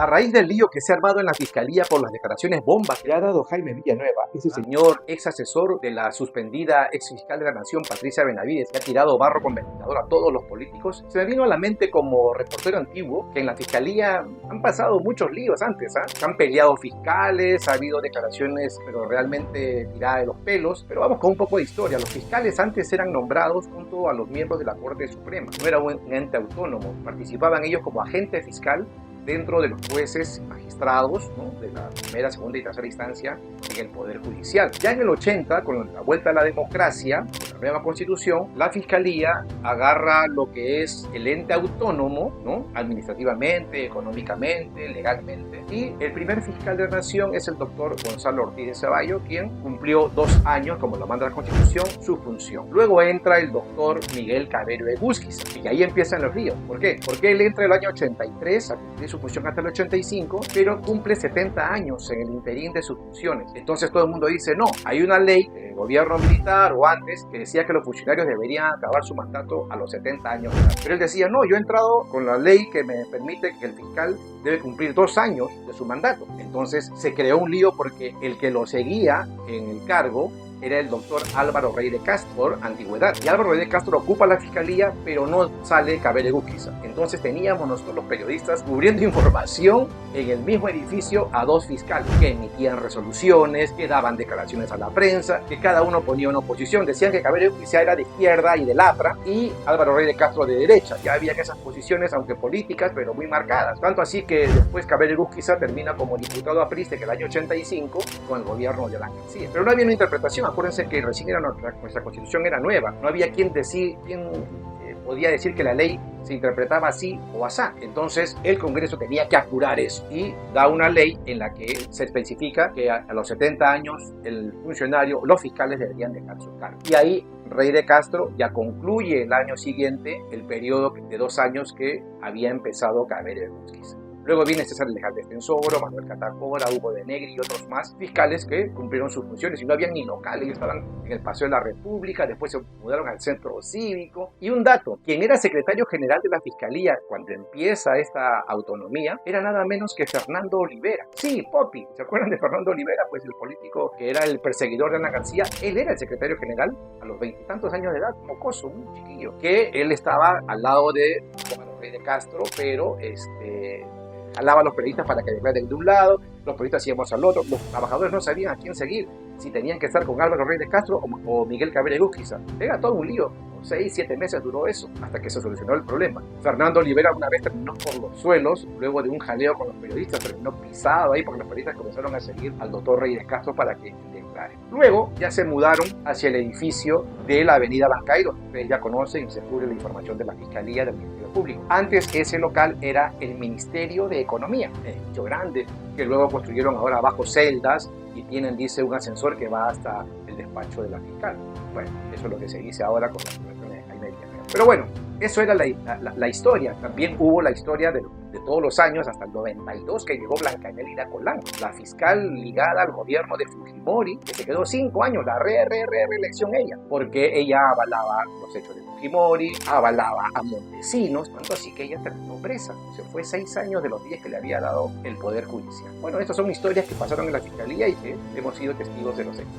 A raíz del lío que se ha armado en la fiscalía por las declaraciones bombas que le ha dado Jaime Villanueva, ese señor ex asesor de la suspendida ex fiscal de la Nación, Patricia Benavides, que ha tirado barro con ventilador a todos los políticos, se me vino a la mente como reportero antiguo que en la fiscalía han pasado muchos líos antes. Se han peleado fiscales, ha habido declaraciones pero realmente tiradas de los pelos. Pero vamos con un poco de historia. Los fiscales antes eran nombrados junto a los miembros de la Corte Suprema. No era un ente autónomo, participaban ellos como agente fiscal dentro de los jueces magistrados, ¿no?, de la primera, segunda y tercera instancia en el Poder Judicial. Ya en el 80, con la vuelta a la democracia, con la nueva Constitución, la Fiscalía agarra lo que es el ente autónomo, ¿no?, administrativamente, económicamente, legalmente, y el primer fiscal de la Nación es el doctor Gonzalo Ortiz de Ceballo, quien cumplió 2 años, como lo manda la Constitución, su función. Luego entra el doctor Miguel Cabero Egusquiza, y ahí empiezan los líos. ¿Por qué? Porque él entra el año 83 a cumplir su función hasta el 85, pero cumple 70 años en el interín de sus funciones. Entonces todo el mundo dice, no, hay una ley del gobierno militar o antes que decía que los funcionarios deberían acabar su mandato a los 70 años de edad. Pero él decía, no, yo he entrado con la ley que me permite que el fiscal debe cumplir 2 años de su mandato. Entonces se creó un lío porque el que lo seguía en el cargo era el doctor Álvaro Rey de Castro, por antigüedad. Y Álvaro Rey de Castro ocupa la fiscalía, pero no sale Cabero Egusquiza. Entonces teníamos nosotros los periodistas cubriendo información en el mismo edificio a 2 fiscales que emitían resoluciones, que daban declaraciones a la prensa, que cada uno ponía una oposición. Decían que Cabero Egusquiza era de izquierda y de Lapra y Álvaro Rey de Castro de derecha. Ya había que esas posiciones, aunque políticas, pero muy marcadas. Tanto así que después Cabero Egusquiza termina como diputado aprista en el año 85 con el gobierno de Alan García. Pero no había una interpretación. Acuérdense que recién nuestra constitución era nueva, no había quien podía decir que la ley se interpretaba así o asá. Entonces el Congreso tenía que apurar eso y da una ley en la que se especifica que a los 70 años el funcionario, los fiscales deberían dejar su cargo. Y ahí Rey de Castro ya concluye el año siguiente el periodo de 2 años que había empezado Cabero Egusquiza. Luego viene César Leal Defensoro, Manuel Catacora, Hugo de Negri y otros más fiscales que cumplieron sus funciones y no habían ni locales, ellos estaban en el Paseo de la República, después se mudaron al Centro Cívico. Y un dato, quien era secretario general de la Fiscalía cuando empieza esta autonomía era nada menos que Fernando Olivera. Sí, Popi, ¿se acuerdan de Fernando Olivera? Pues el político que era el perseguidor de Ana García, él era el secretario general a los 20 y tantos años de edad, mocoso, un chiquillo, que él estaba al lado de Rey de Castro, pero jalaba a los periodistas para que declaren de un lado, los periodistas íbamos al otro, los trabajadores no sabían a quién seguir, si tenían que estar con Álvaro Rey de Castro o Miguel Cabero Egusquiza. Era todo un lío, 6, 7 meses duró eso, hasta que se solucionó el problema. Fernando Olivera una vez terminó por los suelos, luego de un jaleo con los periodistas, terminó pisado ahí porque los periodistas comenzaron a seguir al doctor Rey de Castro para que declare. Luego ya se mudaron hacia el edificio de la avenida Bancay, donde ustedes ya conocen y se cubre la información de la Fiscalía del Ministerio Público. Antes ese local era el Ministerio de Economía, un edificio grande, que luego construyeron ahora bajo celdas y tienen, dice, un ascensor que va hasta el despacho de la fiscal. Bueno, eso es lo que se dice ahora con las declaraciones de Jaime Villanueva. Pero bueno, eso era la historia. También hubo la historia de todos los años hasta el 92 que llegó Blanca Enélida Colán, la fiscal ligada al gobierno de Fujimori, que se quedó 5 años, la reelección ella, porque ella avalaba los hechos de Fujimori, avalaba a Montesinos, tanto así que ella terminó presa. Se fue 6 años de los 10 que le había dado el Poder Judicial. Bueno, estas son historias que pasaron en la Fiscalía y que hemos sido testigos de los hechos.